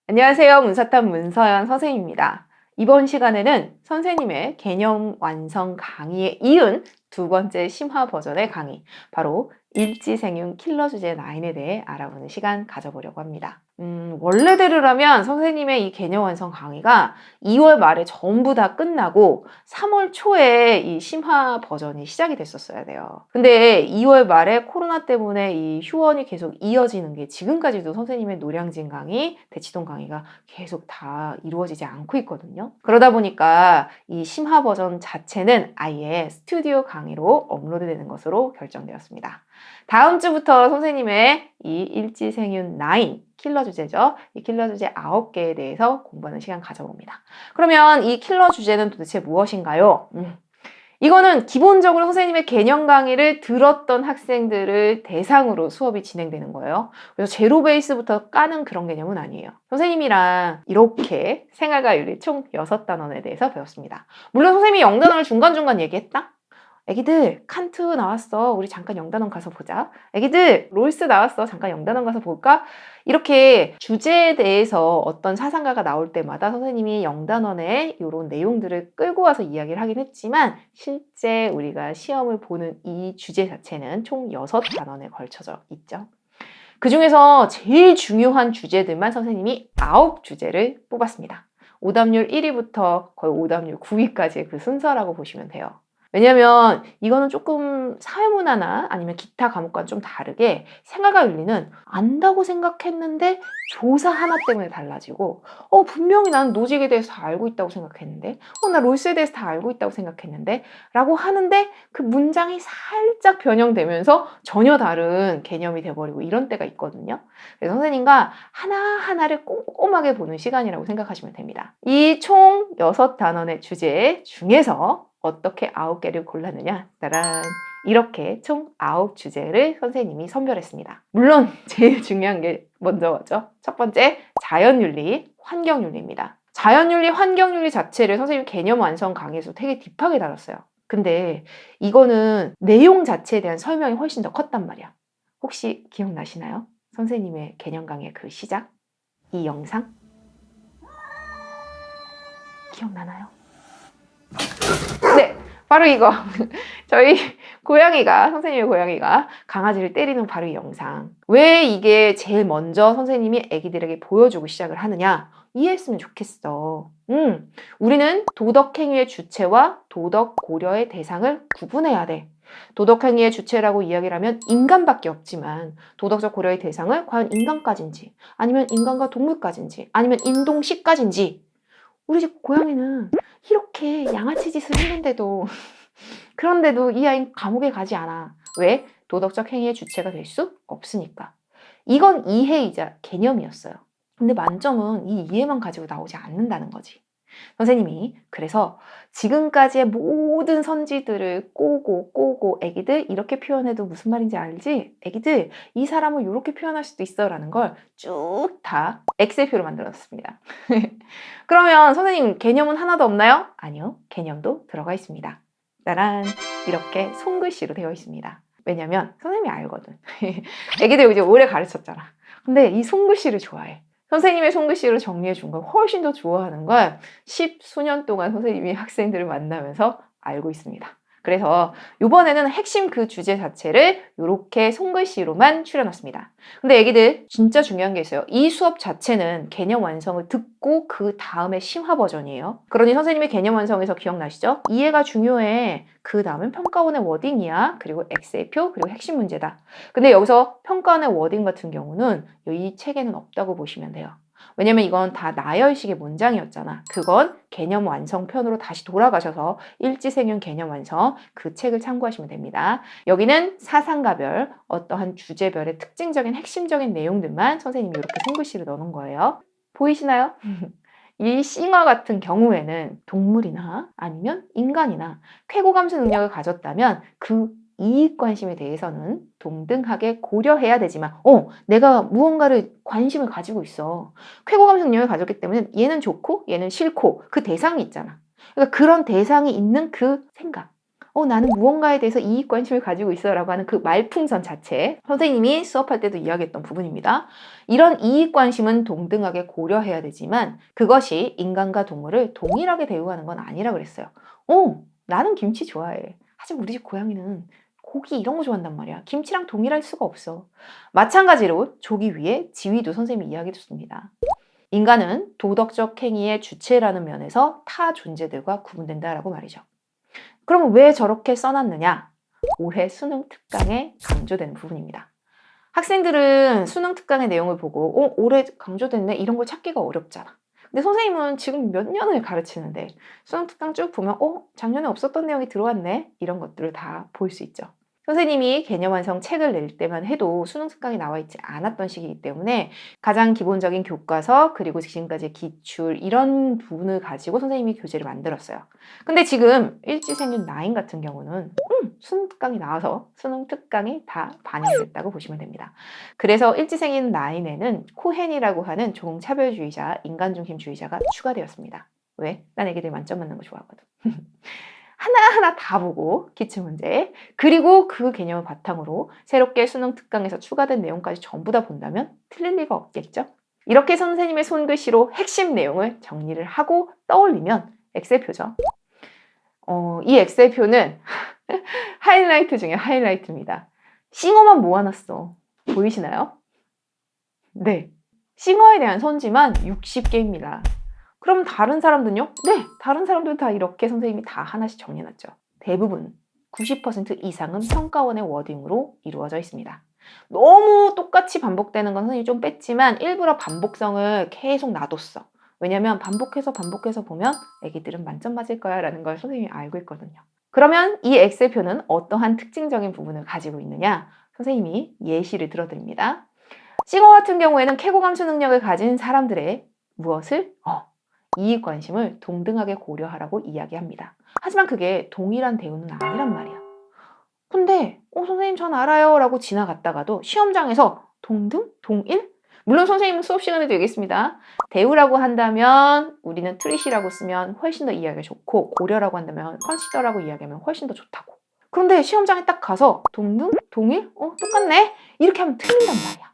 안녕하세요. 문사탑 문서연 선생님입니다. 이번 시간에는 선생님의 개념 완성 강의에 이은 두 번째 심화 버전의 강의, 바로 일지생윤 킬러 주제 9에 대해 알아보는 시간 가져보려고 합니다. 원래대로라면 선생님의 이 개념 완성 강의가 2월 말에 전부 다 끝나고 3월 초에 이 심화 버전이 시작이 됐었어야 돼요. 근데 2월 말에 코로나 때문에 이 휴원이 계속 이어지는 게 지금까지도 선생님의 노량진 강의, 대치동 강의가 계속 다 이루어지지 않고 있거든요. 그러다 보니까 이 심화 버전 자체는 아예 스튜디오 강의로 업로드되는 것으로 결정되었습니다. 다음 주부터 선생님의 이 일지생윤 9 킬러 주제죠. 이 킬러 주제 9개에 대해서 공부하는 시간 가져봅니다. 그러면 이 킬러 주제는 도대체 무엇인가요? 이거는 기본적으로 선생님의 개념 강의를 들었던 학생들을 대상으로 수업이 진행되는 거예요. 그래서 제로 베이스부터 까는 그런 개념은 아니에요. 선생님이랑 이렇게 생활과 윤리 총 6단원에 대해서 배웠습니다. 물론 선생님이 0단원을 중간중간 얘기했다? 애기들 칸트 나왔어. 우리 잠깐 영단원 가서 보자. 애기들 롤스 나왔어. 잠깐 영단원 가서 볼까? 이렇게 주제에 대해서 어떤 사상가가 나올 때마다 선생님이 영단원에 이런 내용들을 끌고 와서 이야기를 하긴 했지만 실제 우리가 시험을 보는 이 주제 자체는 총 6단원에 걸쳐져 있죠. 그 중에서 제일 중요한 주제들만 선생님이 9주제를 뽑았습니다. 오답률 1위부터 거의 오답률 9위까지의 그 순서라고 보시면 돼요. 왜냐면 이거는 조금 사회문화나 아니면 기타 과목과는 좀 다르게 생활과 윤리는 안다고 생각했는데 조사 하나 때문에 달라지고 분명히 나는 노직에 대해서 다 알고 있다고 생각했는데 나 롤스에 대해서 다 알고 있다고 생각했는데 라고 하는데 그 문장이 살짝 변형되면서 전혀 다른 개념이 돼버리고 이런 때가 있거든요. 그래서 선생님과 하나하나를 꼼꼼하게 보는 시간이라고 생각하시면 됩니다. 이 총 6단원의 주제 중에서 어떻게 9개를 골랐느냐? 따란! 이렇게 총 9주제를 선생님이 선별했습니다. 물론 제일 중요한 게 먼저죠. 첫 번째, 자연윤리, 환경윤리입니다. 자연윤리, 환경윤리 자체를 선생님 개념 완성 강의에서 되게 딥하게 다뤘어요. 근데 이거는 내용 자체에 대한 설명이 훨씬 더 컸단 말이야. 혹시 기억나시나요? 선생님의 개념 강의의 그 시작? 이 영상? 기억나나요? 네, 바로 이거. 저희 선생님의 고양이가 강아지를 때리는 바로 이 영상. 왜 이게 제일 먼저 선생님이 애기들에게 보여주고 시작을 하느냐? 이해했으면 좋겠어. 우리는 도덕행위의 주체와 도덕 고려의 대상을 구분해야 돼. 도덕행위의 주체라고 이야기를 하면 인간밖에 없지만 도덕적 고려의 대상을 과연 인간까지인지 아니면 인간과 동물까지인지 아니면 인동식까지인지 우리 집 고양이는 이렇게 양아치 짓을 했는데도 그런데도 이 아이는 감옥에 가지 않아. 왜? 도덕적 행위의 주체가 될 수 없으니까. 이건 이해이자 개념이었어요. 근데 만점은 이 이해만 가지고 나오지 않는다는 거지. 선생님이 그래서 지금까지의 모든 선지들을 꼬고 애기들 이렇게 표현해도 무슨 말인지 알지? 애기들 이 사람을 이렇게 표현할 수도 있어 라는 걸 쭉 다 엑셀표로 만들었습니다. 그러면 선생님 개념은 하나도 없나요? 아니요. 개념도 들어가 있습니다. 짜란! 이렇게 손글씨로 되어 있습니다. 왜냐면 선생님이 알거든. 애기들 이제 오래 가르쳤잖아. 근데 이 손글씨를 좋아해. 선생님의 손글씨로 정리해 준 걸 훨씬 더 좋아하는 걸 10수년 동안 선생님이 학생들을 만나면서 알고 있습니다. 그래서 이번에는 핵심 그 주제 자체를 이렇게 손글씨로만 추려놨습니다. 근데 애기들 진짜 중요한 게 있어요. 이 수업 자체는 개념 완성을 듣고 그 다음에 심화 버전이에요. 그러니 선생님의 개념 완성에서 기억나시죠? 이해가 중요해. 그 다음은 평가원의 워딩이야. 그리고 엑셀표, 그리고 핵심 문제다. 근데 여기서 평가원의 워딩 같은 경우는 이 책에는 없다고 보시면 돼요. 왜냐면 이건 다 나열식의 문장이었잖아. 그건 개념 완성 편으로 다시 돌아가셔서 일지생윤 개념 완성 그 책을 참고하시면 됩니다. 여기는 사상가별 어떠한 주제별의 특징적인 핵심적인 내용들만 선생님이 이렇게 손글씨로 넣어놓은 거예요. 보이시나요? 이 싱어 같은 경우에는 동물이나 아니면 인간이나 쾌고 감수 능력을 가졌다면 그 이익 관심에 대해서는 동등하게 고려해야 되지만 내가 무언가를 관심을 가지고 있어. 쾌고 감수 능력을 가졌기 때문에 얘는 좋고 얘는 싫고 그 대상이 있잖아. 그러니까 그런 대상이 있는 그 생각. 나는 무언가에 대해서 이익 관심을 가지고 있어 라고 하는 그 말풍선 자체, 선생님이 수업할 때도 이야기했던 부분입니다. 이런 이익 관심은 동등하게 고려해야 되지만 그것이 인간과 동물을 동일하게 대우하는 건 아니라 그랬어요. 나는 김치 좋아해. 하지만 우리 집 고양이는 고기 이런 거 좋아한단 말이야. 김치랑 동일할 수가 없어. 마찬가지로 조기 위에 지위도 선생님이 이야기해줬습니다. 인간은 도덕적 행위의 주체라는 면에서 타 존재들과 구분된다라고 말이죠. 그럼 왜 저렇게 써놨느냐? 올해 수능 특강에 강조되는 부분입니다. 학생들은 수능 특강의 내용을 보고 올해 강조됐네? 이런 걸 찾기가 어렵잖아. 근데 선생님은 지금 몇 년을 가르치는데 수능 특강 쭉 보면 작년에 없었던 내용이 들어왔네? 이런 것들을 다 볼 수 있죠. 선생님이 개념 완성 책을 낼 때만 해도 수능 특강이 나와 있지 않았던 시기이기 때문에 가장 기본적인 교과서 그리고 지금까지의 기출 이런 부분을 가지고 선생님이 교재를 만들었어요. 근데 지금 일지생윤 9 같은 경우는 수능 특강이 나와서 수능 특강이 다 반영됐다고 보시면 됩니다. 그래서 일지생윤 9에는 코헨이라고 하는 종차별주의자, 인간중심주의자가 추가되었습니다. 왜? 난 애기들 만점 맞는 거 좋아하거든. 하나하나 다 보고 기출문제 그리고 그 개념을 바탕으로 새롭게 수능 특강에서 추가된 내용까지 전부 다 본다면 틀릴 리가 없겠죠. 이렇게 선생님의 손글씨로 핵심 내용을 정리를 하고 떠올리면 엑셀표죠. 이 엑셀표는 하이라이트 중에 하이라이트입니다. 싱어만 모아놨어. 보이시나요? 네. 싱어에 대한 선지만 60개입니다. 그럼 다른 사람들은요? 네, 다른 사람들 다 이렇게 선생님이 다 하나씩 정리해놨죠. 대부분 90% 이상은 평가원의 워딩으로 이루어져 있습니다. 너무 똑같이 반복되는 건 선생님이 좀 뺐지만 일부러 반복성을 계속 놔뒀어. 왜냐면 반복해서 보면 애기들은 만점 맞을 거야 라는 걸 선생님이 알고 있거든요. 그러면 이 엑셀표는 어떠한 특징적인 부분을 가지고 있느냐? 선생님이 예시를 들어드립니다. 싱어 같은 경우에는 쾌고 감수 능력을 가진 사람들의 무엇을? 이익 관심을 동등하게 고려하라고 이야기합니다. 하지만 그게 동일한 대우는 아니란 말이야. 근데 선생님 전 알아요 라고 지나갔다가도 시험장에서 동등? 동일? 물론 선생님은 수업 시간에도 얘기했습니다. 대우라고 한다면 우리는 트릿이라고 쓰면 훨씬 더 이해하기가 좋고 고려라고 한다면 컨시더라고 이야기하면 훨씬 더 좋다고. 그런데 시험장에 딱 가서 동등? 동일? 똑같네? 이렇게 하면 틀린단 말이야.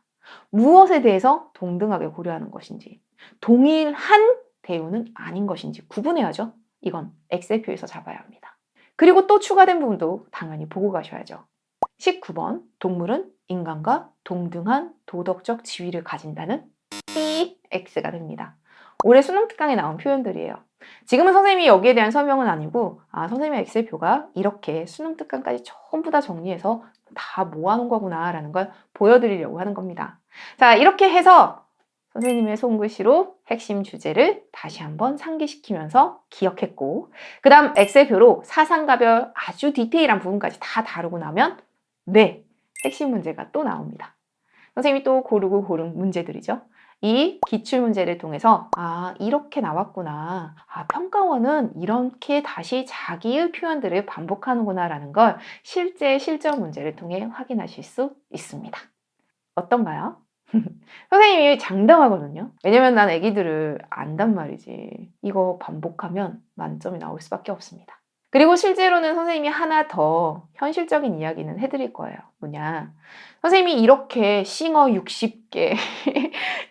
무엇에 대해서 동등하게 고려하는 것인지 동일한 대우는 아닌 것인지 구분해야죠. 이건 엑셀표에서 잡아야 합니다. 그리고 또 추가된 부분도 당연히 보고 가셔야죠. 19번 동물은 인간과 동등한 도덕적 지위를 가진다는 X가 됩니다. 올해 수능 특강에 나온 표현들이에요. 지금은 선생님이 여기에 대한 설명은 아니고 선생님의 엑셀표가 이렇게 수능 특강까지 전부 다 정리해서 다 모아놓은 거구나 라는 걸 보여드리려고 하는 겁니다. 자, 이렇게 해서 선생님의 손글씨로 핵심 주제를 다시 한번 상기시키면서 기억했고 그 다음 엑셀표로 사상가별 아주 디테일한 부분까지 다 다루고 나면 네, 핵심 문제가 또 나옵니다. 선생님이 또 고르고 고른 문제들이죠. 이 기출문제를 통해서 이렇게 나왔구나. 평가원은 이렇게 다시 자기의 표현들을 반복하는구나 라는 걸 실제 실전 문제를 통해 확인하실 수 있습니다. 어떤가요? 선생님이 장담하거든요. 왜냐면 난 애기들을 안단 말이지. 이거 반복하면 만점이 나올 수밖에 없습니다. 그리고 실제로는 선생님이 하나 더 현실적인 이야기는 해드릴 거예요. 뭐냐. 선생님이 이렇게 싱어 60개,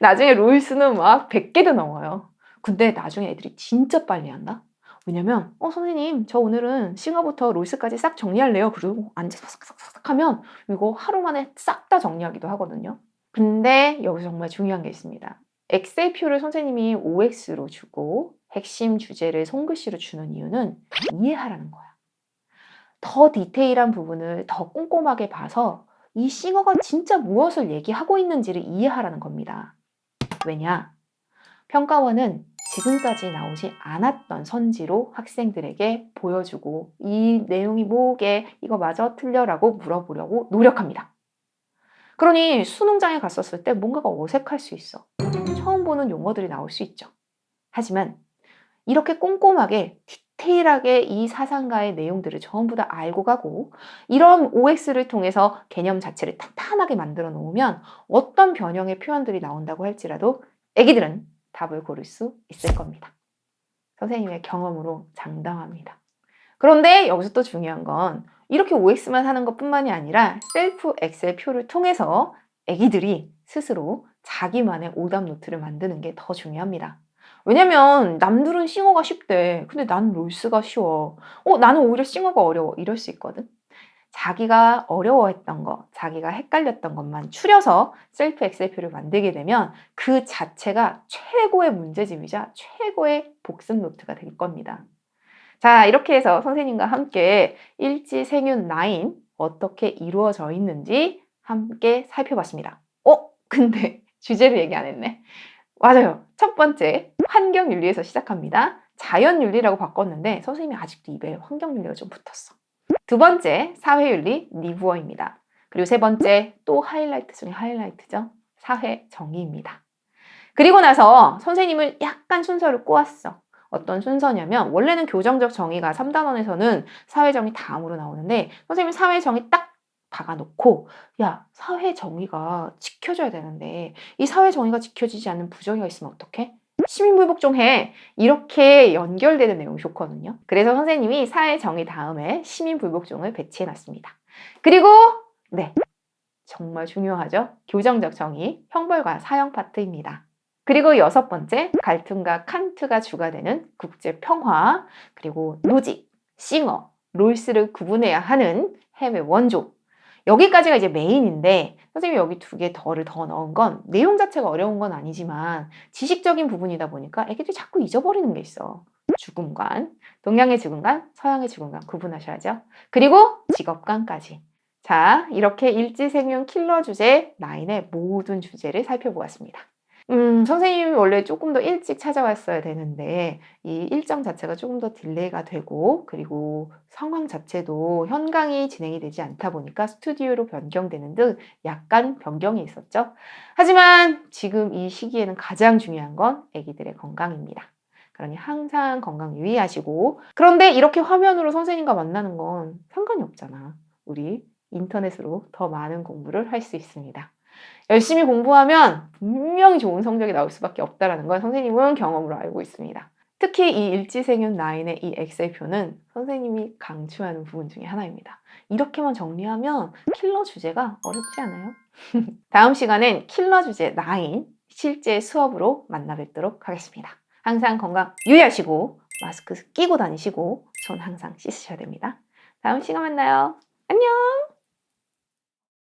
나중에 롤스는 막 100개도 넘어요. 근데 나중에 애들이 진짜 빨리 한다? 왜냐면 선생님 저 오늘은 싱어부터 롤스까지 싹 정리할래요. 그리고 앉아서 싹싹싹 하면 이거 하루 만에 싹 다 정리하기도 하거든요. 근데 여기서 정말 중요한 게 있습니다. 엑셀표를 선생님이 OX로 주고 핵심 주제를 손글씨로 주는 이유는 이해하라는 거야. 더 디테일한 부분을 더 꼼꼼하게 봐서 이 싱어가 진짜 무엇을 얘기하고 있는지를 이해하라는 겁니다. 왜냐? 평가원은 지금까지 나오지 않았던 선지로 학생들에게 보여주고 이 내용이 뭐게 이거 맞아 틀려라고 물어보려고 노력합니다. 그러니 수능장에 갔었을 때 뭔가가 어색할 수 있어. 처음 보는 용어들이 나올 수 있죠. 하지만 이렇게 꼼꼼하게 디테일하게 이 사상가의 내용들을 전부 다 알고 가고 이런 OX를 통해서 개념 자체를 탄탄하게 만들어 놓으면 어떤 변형의 표현들이 나온다고 할지라도 애기들은 답을 고를 수 있을 겁니다. 선생님의 경험으로 장담합니다. 그런데 여기서 또 중요한 건 이렇게 OX만 하는 것뿐만이 아니라 셀프 엑셀 표를 통해서 아기들이 스스로 자기만의 오답 노트를 만드는 게 더 중요합니다. 왜냐면 남들은 싱어가 쉽대. 근데 나는 롤스가 쉬워. 나는 오히려 싱어가 어려워. 이럴 수 있거든. 자기가 어려워했던 거, 자기가 헷갈렸던 것만 추려서 셀프 엑셀표를 만들게 되면 그 자체가 최고의 문제집이자 최고의 복습 노트가 될 겁니다. 자, 이렇게 해서 선생님과 함께 일지생윤 9 어떻게 이루어져 있는지 함께 살펴봤습니다. 근데 주제를 얘기 안 했네. 맞아요. 첫 번째, 환경윤리에서 시작합니다. 자연윤리라고 바꿨는데 선생님이 아직도 입에 환경윤리가 좀 붙었어. 두 번째, 사회윤리 리뷰어입니다. 그리고 세 번째, 또 하이라이트 중에 하이라이트죠. 사회정의입니다. 그리고 나서 선생님은 약간 순서를 꼬았어. 어떤 순서냐면 원래는 교정적 정의가 3단원에서는 사회정의 다음으로 나오는데 선생님이 사회정의 딱 박아놓고 야, 사회정의가 지켜져야 되는데 이 사회정의가 지켜지지 않는 부정의가 있으면 어떡해? 시민불복종해. 이렇게 연결되는 내용이 좋거든요. 그래서 선생님이 사회정의 다음에 시민불복종을 배치해놨습니다. 그리고 네, 정말 중요하죠. 교정적 정의, 형벌과 사형 파트입니다. 그리고 여섯 번째, 갈튼과 칸트가 주가 되는 국제평화, 그리고 로직, 싱어, 롤스를 구분해야 하는 해외 원조. 여기까지가 이제 메인인데 선생님이 여기 두 개 더를 더 넣은 건 내용 자체가 어려운 건 아니지만 지식적인 부분이다 보니까 애기들이 자꾸 잊어버리는 게 있어. 죽음관, 동양의 죽음관, 서양의 죽음관 구분하셔야죠. 그리고 직업관까지. 자, 이렇게 일지생윤 킬러 주제 9의 모든 주제를 살펴보았습니다. 선생님이 원래 조금 더 일찍 찾아왔어야 되는데 이 일정 자체가 조금 더 딜레이가 되고 그리고 상황 자체도 현강이 진행이 되지 않다 보니까 스튜디오로 변경되는 등 약간 변경이 있었죠. 하지만 지금 이 시기에는 가장 중요한 건 아기들의 건강입니다. 그러니 항상 건강 유의하시고 그런데 이렇게 화면으로 선생님과 만나는 건 상관이 없잖아. 우리 인터넷으로 더 많은 공부를 할 수 있습니다. 열심히 공부하면 분명히 좋은 성적이 나올 수밖에 없다는 걸 선생님은 경험으로 알고 있습니다. 특히 이 일지생윤 9의 이 엑셀표는 선생님이 강추하는 부분 중에 하나입니다. 이렇게만 정리하면 킬러 주제가 어렵지 않아요? 다음 시간엔 킬러 주제 9 실제 수업으로 만나 뵙도록 하겠습니다. 항상 건강 유의하시고 마스크 끼고 다니시고 손 항상 씻으셔야 됩니다. 다음 시간 만나요. 안녕!